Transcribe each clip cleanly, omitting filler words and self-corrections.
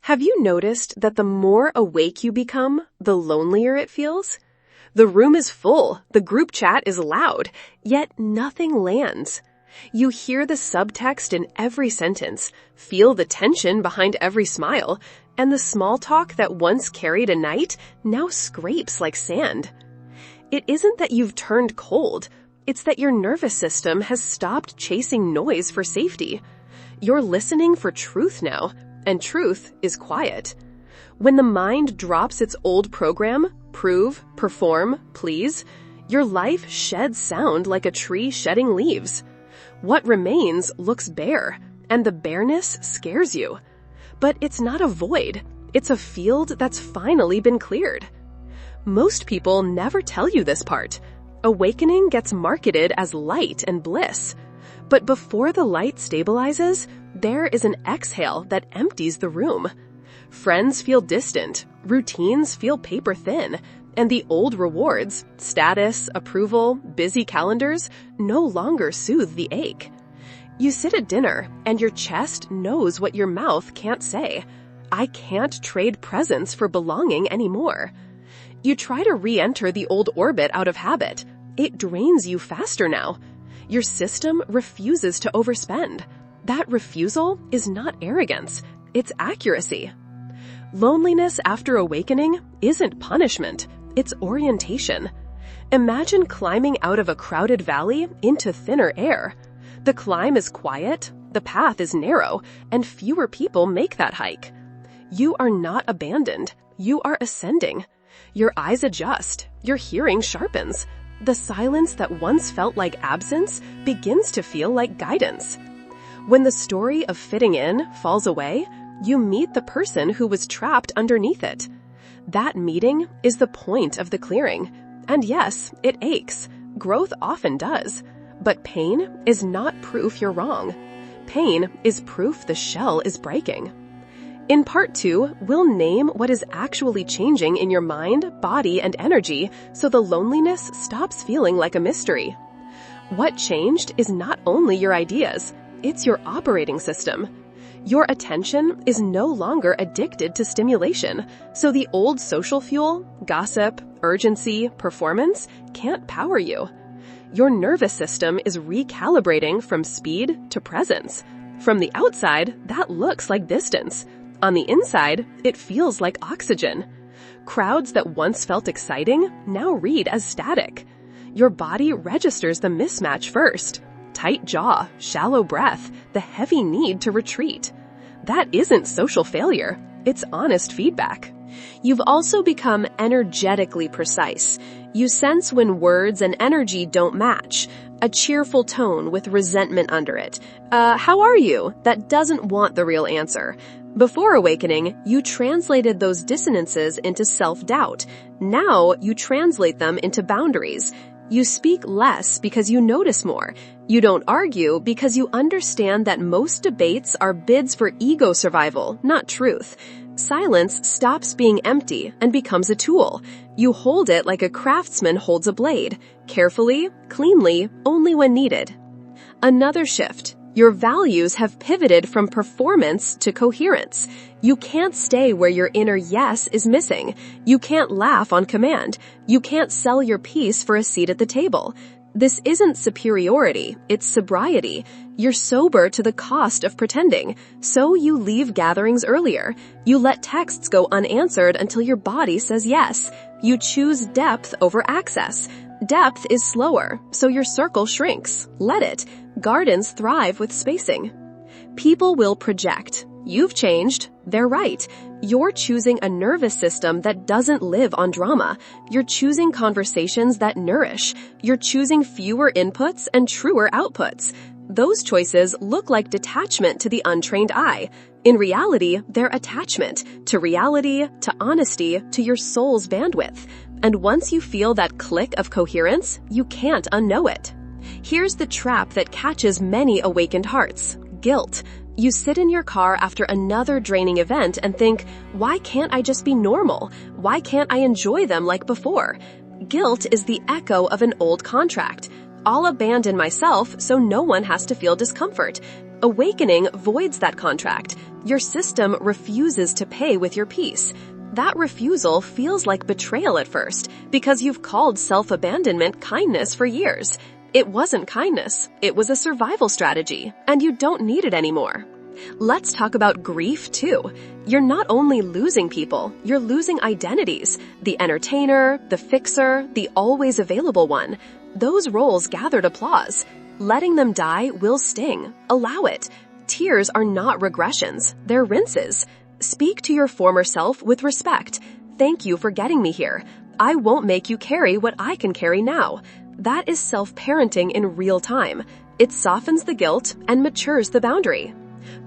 Have you noticed that the more awake you become, the lonelier it feels? The room is full, the group chat is loud, yet nothing lands. You hear the subtext in every sentence, feel the tension behind every smile, and the small talk that once carried a night now scrapes like sand. It isn't that you've turned cold, it's that your nervous system has stopped chasing noise for safety. You're listening for truth now, and truth is quiet. When the mind drops its old program, prove, perform, please, your life sheds sound like a tree shedding leaves. What remains looks bare, and the bareness scares you. But it's not a void, it's a field that's finally been cleared. Most people never tell you this part. Awakening gets marketed as light and bliss. But before the light stabilizes, there is an exhale that empties the room. Friends feel distant, routines feel paper thin, and the old rewards, status, approval, busy calendars, no longer soothe the ache. You sit at dinner, and your chest knows what your mouth can't say. I can't trade presence for belonging anymore. You try to re-enter the old orbit out of habit. It drains you faster now. Your system refuses to overspend. That refusal is not arrogance, it's accuracy. Loneliness after awakening isn't punishment, it's orientation. Imagine climbing out of a crowded valley into thinner air. The climb is quiet, the path is narrow, and fewer people make that hike. You are not abandoned, you are ascending. Your eyes adjust, your hearing sharpens. The silence that once felt like absence begins to feel like guidance. When the story of fitting in falls away, you meet the person who was trapped underneath it. That meeting is the point of the clearing. And yes, it aches. Growth often does. But pain is not proof you're wrong. Pain is proof the shell is breaking. In part 2, we'll name what is actually changing in your mind, body, and energy so the loneliness stops feeling like a mystery. What changed is not only your ideas, it's your operating system. Your attention is no longer addicted to stimulation, so the old social fuel, gossip, urgency, performance can't power you. Your nervous system is recalibrating from speed to presence. From the outside, that looks like distance. On the inside, it feels like oxygen. Crowds that once felt exciting now read as static. Your body registers the mismatch first. Tight jaw, shallow breath, the heavy need to retreat. That isn't social failure, it's honest feedback. You've also become energetically precise. You sense when words and energy don't match. A cheerful tone with resentment under it. How are you? That doesn't want the real answer. Before awakening, you translated those dissonances into self-doubt. Now you translate them into boundaries. You speak less because you notice more. You don't argue because you understand that most debates are bids for ego survival, not truth. Silence stops being empty and becomes a tool. You hold it like a craftsman holds a blade, carefully, cleanly, only when needed. Another shift. Your values have pivoted from performance to coherence. You can't stay where your inner yes is missing. You can't laugh on command. You can't sell your piece for a seat at the table. This isn't superiority, it's sobriety. You're sober to the cost of pretending, so you leave gatherings earlier. You let texts go unanswered until your body says yes. You choose depth over access. Depth is slower, so your circle shrinks. Let it. Gardens thrive with spacing. People will project. You've changed. They're right. You're choosing a nervous system that doesn't live on drama. You're choosing conversations that nourish. You're choosing fewer inputs and truer outputs. Those choices look like detachment to the untrained eye. In reality, they're attachment to reality, to honesty, to your soul's bandwidth. And once you feel that click of coherence, you can't unknow it. Here's the trap that catches many awakened hearts: guilt. You sit in your car after another draining event and think, why can't I just be normal? Why can't I enjoy them like before? Guilt is the echo of an old contract. I'll abandon myself so no one has to feel discomfort. Awakening voids that contract. Your system refuses to pay with your peace. That refusal feels like betrayal at first because you've called self-abandonment kindness for years. It wasn't kindness. It was a survival strategy, and you don't need it anymore. Let's talk about grief too. You're not only losing people, you're losing identities. The entertainer, the fixer, the always available one. Those roles gathered applause. Letting them die will sting. Allow it. Tears are not regressions. They're rinses. Speak to your former self with respect. Thank you for getting me here. I won't make you carry what I can carry now. That is self-parenting in real time. It softens the guilt and matures the boundary.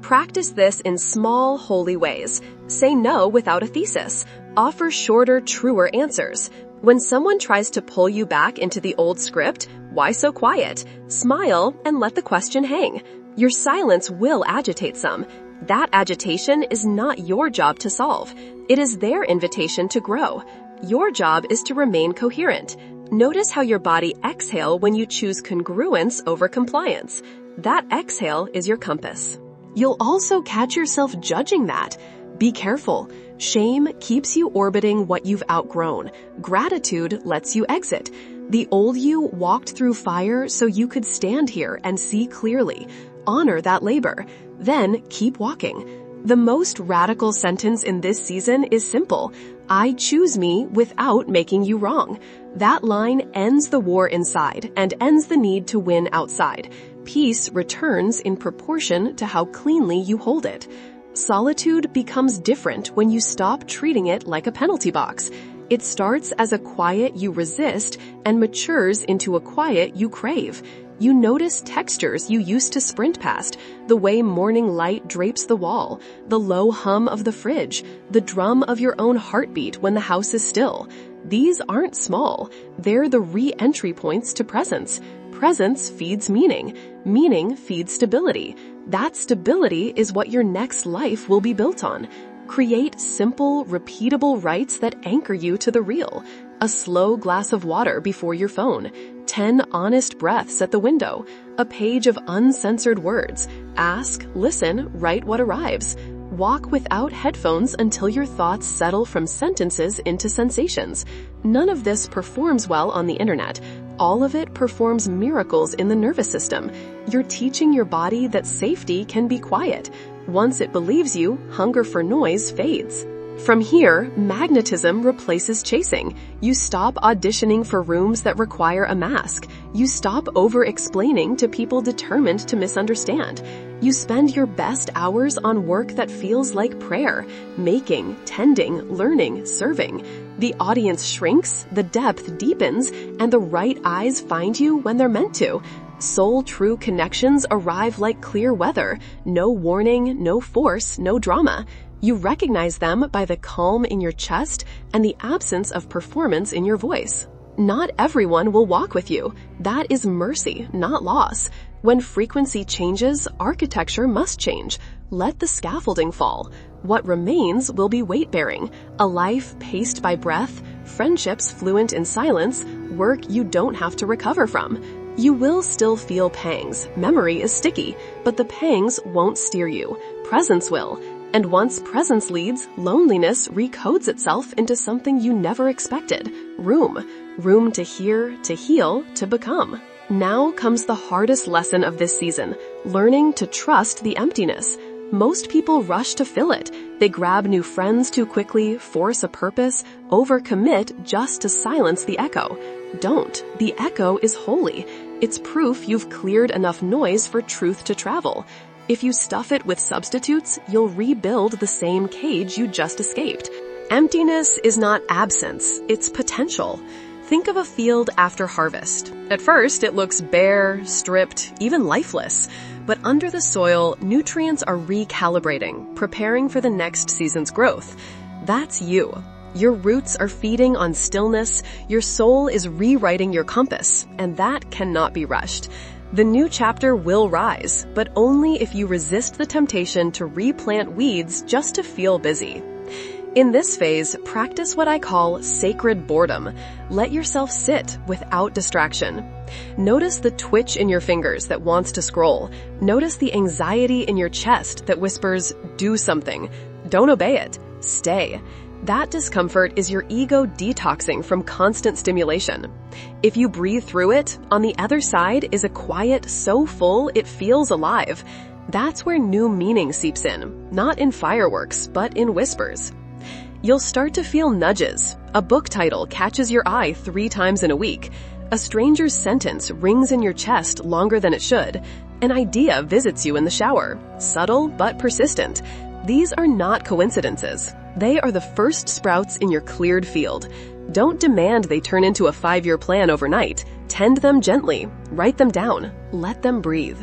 Practice this in small, holy ways. Say no without a thesis. Offer shorter, truer answers. When someone tries to pull you back into the old script, why so quiet? Smile and let the question hang. Your silence will agitate some. That agitation is not your job to solve. It is their invitation to grow. Your job is to remain coherent. Notice how your body exhales when you choose congruence over compliance. That exhale is your compass. You'll also catch yourself judging that. Be careful. Shame keeps you orbiting what you've outgrown. Gratitude lets you exit. The old you walked through fire so you could stand here and see clearly. Honor that labor. Then keep walking. The most radical sentence in this season is simple. I choose me without making you wrong. That line ends the war inside and ends the need to win outside. Peace returns in proportion to how cleanly you hold it. Solitude becomes different when you stop treating it like a penalty box. It starts as a quiet you resist and matures into a quiet you crave. You notice textures you used to sprint past, the way morning light drapes the wall, the low hum of the fridge, the drum of your own heartbeat when the house is still. These aren't small. They're the re-entry points to presence. Presence feeds meaning. Meaning feeds stability. That stability is what your next life will be built on. Create simple, repeatable rites that anchor you to the real. A slow glass of water before your phone. 10 honest breaths at the window. A page of uncensored words. Ask, listen, write what arrives. Walk without headphones until your thoughts settle from sentences into sensations. None of this performs well on the internet. All of it performs miracles in the nervous system. You're teaching your body that safety can be quiet. Once it believes you, hunger for noise fades. From here, magnetism replaces chasing. You stop auditioning for rooms that require a mask. You stop over-explaining to people determined to misunderstand. You spend your best hours on work that feels like prayer, making, tending, learning, serving. The audience shrinks, the depth deepens, and the right eyes find you when they're meant to. Soul-true connections arrive like clear weather. No warning, no force, no drama. You recognize them by the calm in your chest and the absence of performance in your voice. Not everyone will walk with you. That is mercy, not loss. When frequency changes, architecture must change. Let the scaffolding fall. What remains will be weight-bearing. A life paced by breath, friendships fluent in silence, work you don't have to recover from. You will still feel pangs. Memory is sticky, but the pangs won't steer you. Presence will. And once presence leads, loneliness recodes itself into something you never expected. Room. Room to hear, to heal, to become. Now comes the hardest lesson of this season, learning to trust the emptiness. Most people rush to fill it. They grab new friends too quickly, force a purpose, overcommit just to silence the echo. Don't. The echo is holy. It's proof you've cleared enough noise for truth to travel. If you stuff it with substitutes, you'll rebuild the same cage you just escaped. Emptiness is not absence, it's potential. Think of a field after harvest. At first, it looks bare, stripped, even lifeless. But under the soil, nutrients are recalibrating, preparing for the next season's growth. That's you. Your roots are feeding on stillness, your soul is rewriting your compass, and that cannot be rushed. The new chapter will rise, but only if you resist the temptation to replant weeds just to feel busy. In this phase, practice what I call sacred boredom. Let yourself sit without distraction. Notice the twitch in your fingers that wants to scroll. Notice the anxiety in your chest that whispers, do something. Don't obey it. Stay. That discomfort is your ego detoxing from constant stimulation. If you breathe through it, on the other side is a quiet so full it feels alive. That's where new meaning seeps in, not in fireworks, but in whispers. You'll start to feel nudges. A book title catches your eye 3 times in a week. A stranger's sentence rings in your chest longer than it should. An idea visits you in the shower. Subtle but persistent. These are not coincidences. They are the first sprouts in your cleared field. Don't demand they turn into a 5-year plan overnight. Tend them gently. Write them down. Let them breathe.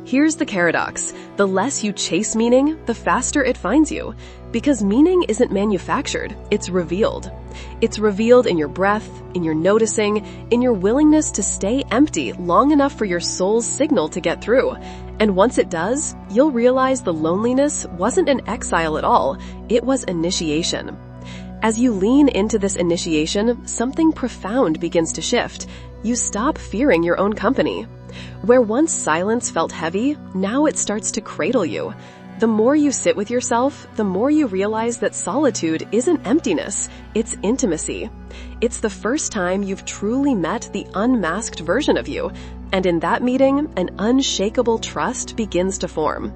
Here's the paradox. The less you chase meaning, the faster it finds you. Because meaning isn't manufactured, it's revealed. It's revealed in your breath, in your noticing, in your willingness to stay empty long enough for your soul's signal to get through. And once it does, you'll realize the loneliness wasn't an exile at all, it was initiation. As you lean into this initiation, something profound begins to shift. You stop fearing your own company. Where once silence felt heavy, now it starts to cradle you. The more you sit with yourself, the more you realize that solitude isn't emptiness, it's intimacy. It's the first time you've truly met the unmasked version of you, and in that meeting, an unshakable trust begins to form.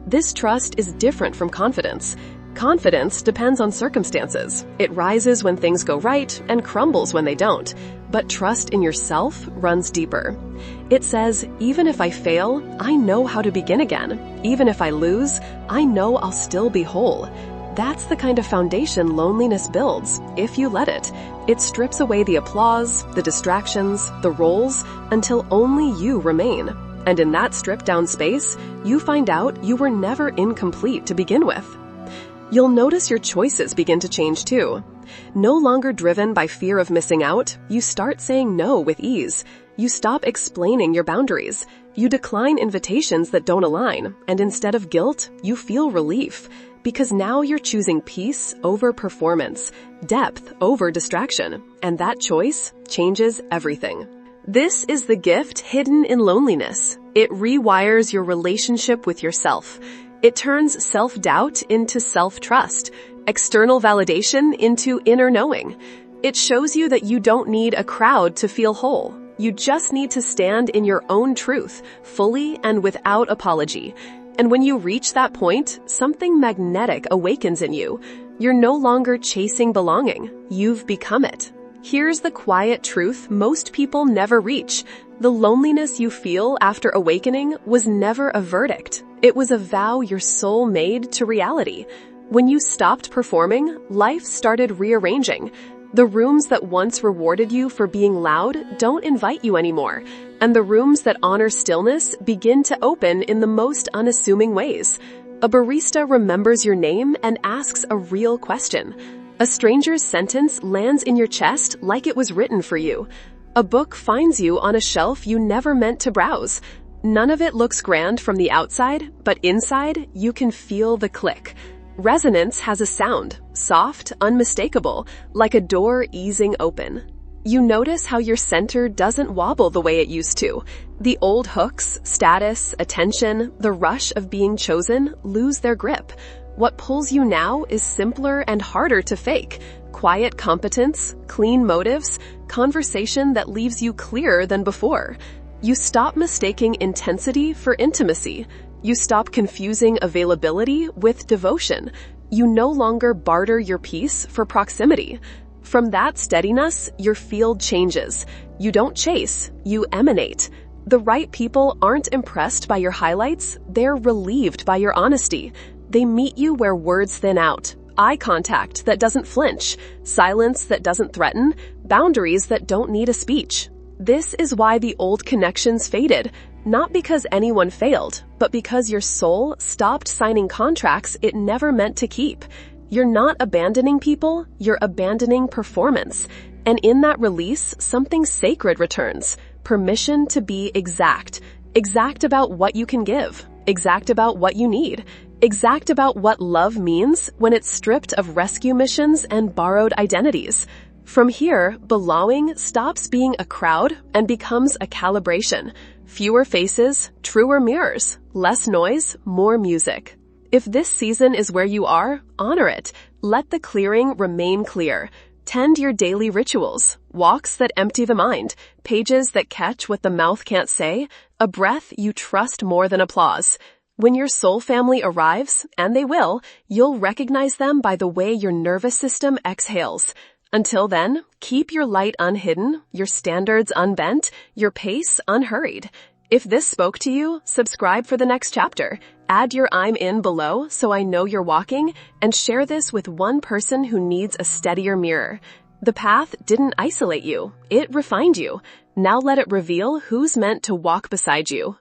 This trust is different from confidence. Confidence depends on circumstances. It rises when things go right and crumbles when they don't. But trust in yourself runs deeper. It says, even if I fail, I know how to begin again. Even if I lose, I know I'll still be whole. That's the kind of foundation loneliness builds, if you let it. It strips away the applause, the distractions, the roles, until only you remain. And in that stripped down space, you find out you were never incomplete to begin with. You'll notice your choices begin to change too. No longer driven by fear of missing out, you start saying no with ease. You stop explaining your boundaries. You decline invitations that don't align, and instead of guilt, you feel relief. Because now you're choosing peace over performance, depth over distraction, and that choice changes everything. This is the gift hidden in loneliness. It rewires your relationship with yourself. It turns self-doubt into self-trust, external validation into inner knowing. It shows you that you don't need a crowd to feel whole. You just need to stand in your own truth, fully and without apology. And when you reach that point, something magnetic awakens in you. You're no longer chasing belonging. You've become it. Here's the quiet truth most people never reach. The loneliness you feel after awakening was never a verdict. It was a vow your soul made to reality. When you stopped performing, life started rearranging. The rooms that once rewarded you for being loud don't invite you anymore, and the rooms that honor stillness begin to open in the most unassuming ways. A barista remembers your name and asks a real question. A stranger's sentence lands in your chest like it was written for you. A book finds you on a shelf you never meant to browse. None of it looks grand from the outside, but inside, you can feel the click. Resonance has a sound, soft, unmistakable, like a door easing open. You notice how your center doesn't wobble the way it used to. The old hooks, status, attention, the rush of being chosen lose their grip. What pulls you now is simpler and harder to fake. Quiet competence, clean motives, conversation that leaves you clearer than before. You stop mistaking intensity for intimacy. You stop confusing availability with devotion. You no longer barter your peace for proximity. From that steadiness, your field changes. You don't chase, you emanate. The right people aren't impressed by your highlights, they're relieved by your honesty. They meet you where words thin out. Eye contact that doesn't flinch, silence that doesn't threaten, boundaries that don't need a speech. This is why the old connections faded, not because anyone failed, but because your soul stopped signing contracts it never meant to keep. You're not abandoning people, you're abandoning performance. And in that release, something sacred returns. Permission to be exact. Exact about what you can give. Exact about what you need. Exact about what love means when it's stripped of rescue missions and borrowed identities. From here, belonging stops being a crowd and becomes a calibration. Fewer faces, truer mirrors, less noise, more music. If this season is where you are, honor it. Let the clearing remain clear. Tend your daily rituals, walks that empty the mind, pages that catch what the mouth can't say, a breath you trust more than applause. When your soul family arrives, and they will, you'll recognize them by the way your nervous system exhales. Until then, keep your light unhidden, your standards unbent, your pace unhurried. If this spoke to you, subscribe for the next chapter. Add your I'm in below so I know you're walking, and share this with one person who needs a steadier mirror. The path didn't isolate you, it refined you. Now let it reveal who's meant to walk beside you.